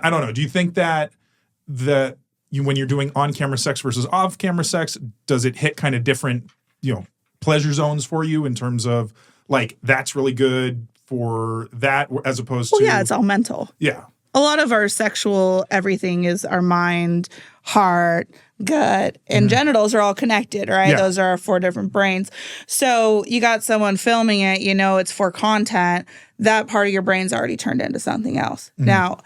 I don't know. Do you think that when you're doing on-camera sex versus off-camera sex, does it hit kind of different, pleasure zones for you in terms of like that's really good for that as opposed to? Well, yeah, it's all mental. Yeah. A lot of our sexual everything is our mind, heart, gut, and genitals are all connected, right? Yeah. Those are our 4 different brains. So you got someone filming it, it's for content. That part of your brain's already turned into something else. Now,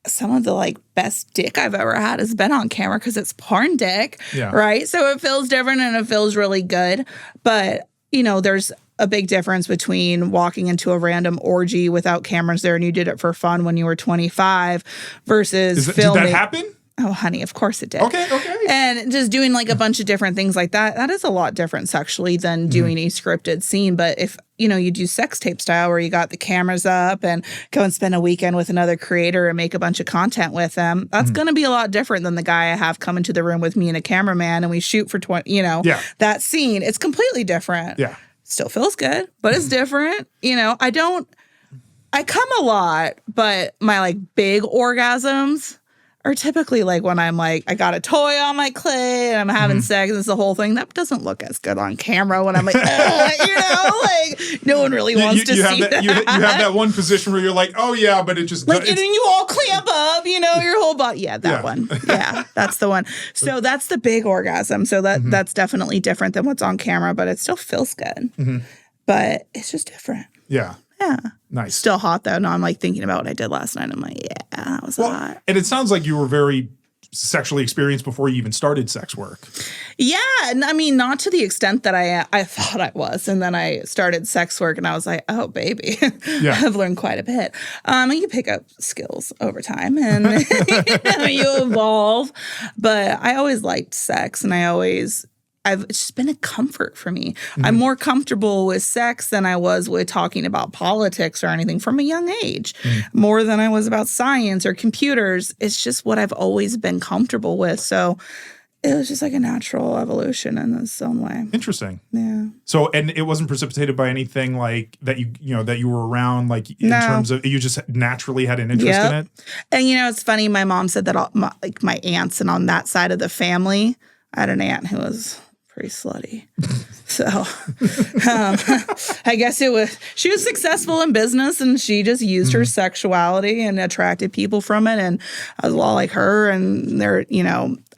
some of the best dick I've ever had has been on camera because it's porn dick, right? So it feels different and it feels really good. But, there's a big difference between walking into a random orgy without cameras there and you did it for fun when you were 25 versus filming. Did that happen? Oh, honey, of course it did. Okay. And just doing a bunch of different things like that, that is a lot different sexually than doing a scripted scene. But if, you do sex tape style where you got the cameras up and go and spend a weekend with another creator and make a bunch of content with them, that's going to be a lot different than the guy I have come into the room with me and a cameraman and we shoot for 20, that scene. It's completely different. Yeah. Still feels good, but it's different. I come a lot, but my big orgasms are typically when I'm I got a toy on my clit and I'm having sex and it's the whole thing. That doesn't look as good on camera when I'm no one really wants to see that. You have that one position where you're like, oh yeah, but it just... and then you all clamp up, your whole body. Yeah, that one. Yeah, that's the one. So that's the big orgasm. So that's definitely different than what's on camera, but it still feels good. But it's just different. Yeah. Yeah. Nice. Still hot though. Now I'm thinking about what I did last night. I'm like, yeah, that was hot. And it sounds like you were very sexually experienced before you even started sex work. Yeah. And I mean, not to the extent that I thought I was. And then I started sex work and I was like, oh, baby, I've learned quite a bit. And you pick up skills over time and you evolve. But I always liked sex and it's just been a comfort for me. I'm more comfortable with sex than I was with talking about politics or anything from a young age, more than I was about science or computers. It's just what I've always been comfortable with. So it was just a natural evolution in its own way. Interesting. Yeah. So, and it wasn't precipitated by anything that that you were around, in terms of, you just naturally had an interest in it? And it's funny, my mom said that all, my aunts and on that side of the family, I had an aunt who was pretty slutty. So I guess she was successful in business and she just used her sexuality and attracted people from it. And I was a lot like her and their,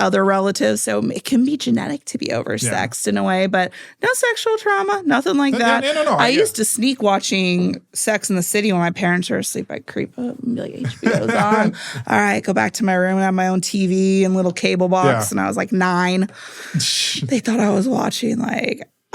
other relatives. So it can be genetic to be oversexed in a way, but no sexual trauma, nothing like that. No. I used to sneak watching Sex in the City when my parents were asleep. I'd creep up and be like, HBO's on. All right, go back to my room and have my own TV and little cable box. And I was 9. They thought I was watching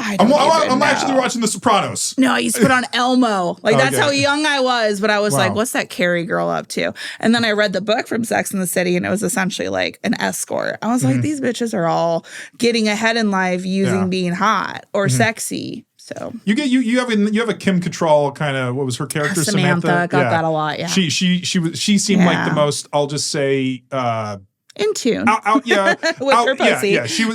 I'm actually watching The Sopranos. No, I used to put on Elmo. That's how young I was. But I was what's that Carrie girl up to? And then I read the book from Sex and the City, and it was essentially an escort. I was like, these bitches are all getting ahead in life using being hot or sexy. So you have a Kim Cattrall kind of, what was her character? Samantha got that a lot. Yeah, she seemed like the most, I'll just say, in tune. With her pussy. Yeah. She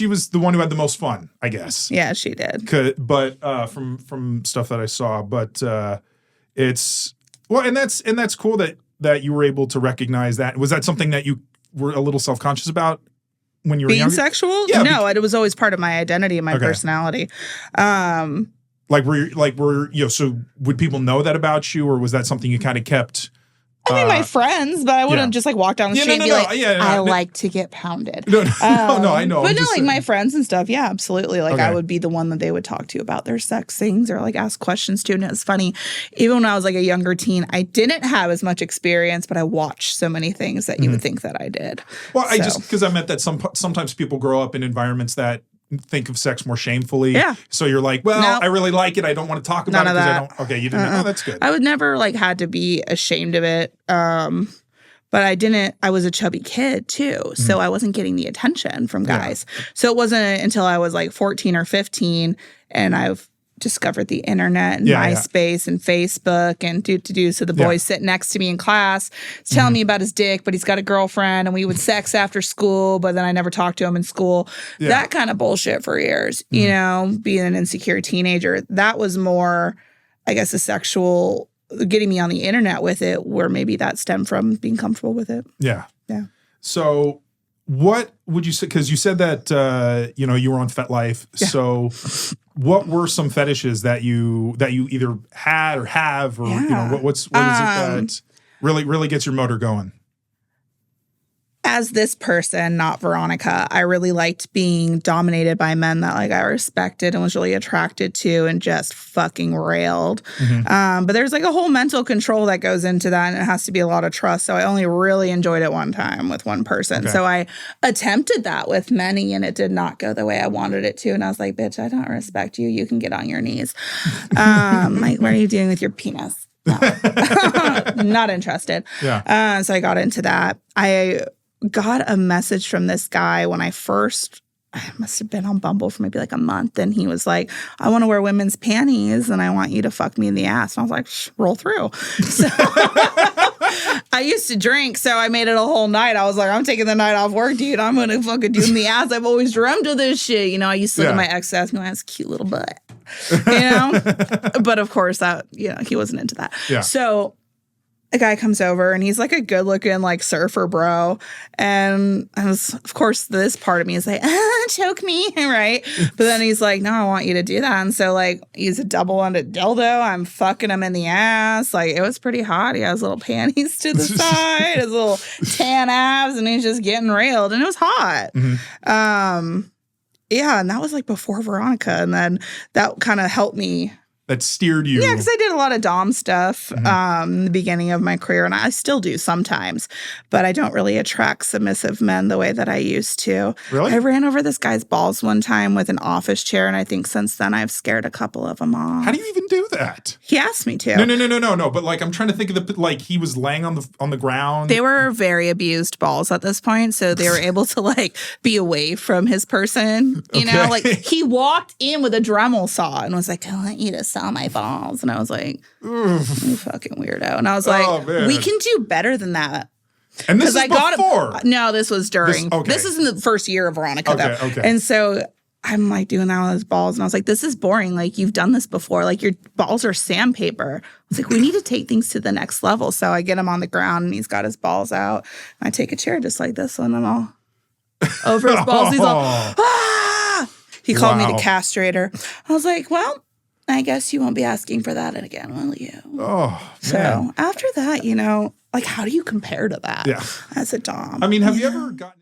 was the one who had the most fun, I guess. Yeah, she did. But from stuff that I saw, but it's and that's cool that you were able to recognize that. Was that something that you were a little self-conscious about when you were being younger? Sexual? Yeah, no, it was always part of my identity and my personality. So would people know that about you, or was that something you kind of kept? I mean, my friends, but I wouldn't just walk down the street and be I like to get pounded. No, I know. But my friends and stuff, yeah, absolutely. I would be the one that they would talk to about their sex things or ask questions to. And it's funny, even when I was a younger teen, I didn't have as much experience, but I watched so many things that you would think that I did. Well, because I meant that sometimes people grow up in environments that think of sex more shamefully. Yeah. So you're like, I really like it. I don't want to talk about it because I don't. Okay, you didn't know. Oh, that's good. I would never had to be ashamed of it. But I didn't. I was a chubby kid too, so I wasn't getting the attention from guys. Yeah. So it wasn't until I was 14 or 15, and I've discovered the internet and MySpace and Facebook and do. So the boy sitting next to me in class is telling me about his dick, but he's got a girlfriend and we would sex after school, but then I never talked to him in school. Yeah. That kind of bullshit for years, being an insecure teenager. That was more, I guess, a sexual getting me on the internet with it, where maybe that stemmed from being comfortable with it. Yeah. Yeah. So what would you say, because you said that, you were on FetLife. Yeah. So what were some fetishes that you either had or have, or, what is it that really gets your motor going? As this person, not Veronica, I really liked being dominated by men that like I respected and was really attracted to and just fucking railed. Mm-hmm. But there's like a whole mental control that goes into that, and it has to be a lot of trust. So I only really enjoyed it one time with one person. Okay. So I attempted that with many, and it did not go the way I wanted it to. And I was like, bitch, I don't respect you. You can get on your knees. Like, what are you doing with your penis? No. Not interested. Yeah. So I got into that. I got a message from this guy when I must have been on Bumble for maybe like a month. And he was like, I want to wear women's panties and I want you to fuck me in the ass. And I was like, roll through. So I used to drink, so I made it a whole night. I was like, I'm taking the night off work, dude. I'm going to fucking do in the ass. I've always dreamt of this shit. I used to look at my ex ass and go, that's a cute little butt. But of course that, he wasn't into that. Yeah. So a guy comes over and he's like a good looking like surfer bro. And of course, this part of me is like, choke me, right? But then he's like, no, I want you to do that. And so like, he's a double-ended dildo. I'm fucking him in the ass. Like, it was pretty hot. He has little panties to the side, his little tan abs, and he's just getting railed. And it was hot. Mm-hmm. Yeah, and that was like before Veronica. And then that kind of helped me. That steered you. Yeah, because I did a lot of dom stuff in the beginning of my career, and I still do sometimes, but I don't really attract submissive men the way that I used to. Really? I ran over this guy's balls one time with an office chair, and I think since then I've scared a couple of them off. How do you even do that? He asked me to. No. But like, I'm trying to think of like he was laying on the ground. They were very abused balls at this point, so they were able to like be away from his person. Like he walked in with a Dremel saw and was like, I want you to saw my balls. And I was like, you fucking weirdo. And I was like, we can do better than that. And this is before? No, this was during. This is in the first year of Veronica, though. Okay. And so I'm like doing that with his balls. And I was like, this is boring. Like, you've done this before. Like, your balls are sandpaper. I was like, we need to take things to the next level. So I get him on the ground and he's got his balls out. And I take a chair just like this one and all over his balls. He's all, ah! He called me the castrator. I was like, well, I guess you won't be asking for that again, will you? Oh, man. So after that, like, how do you compare to that? Yeah. As a dom? I mean, have you ever gotten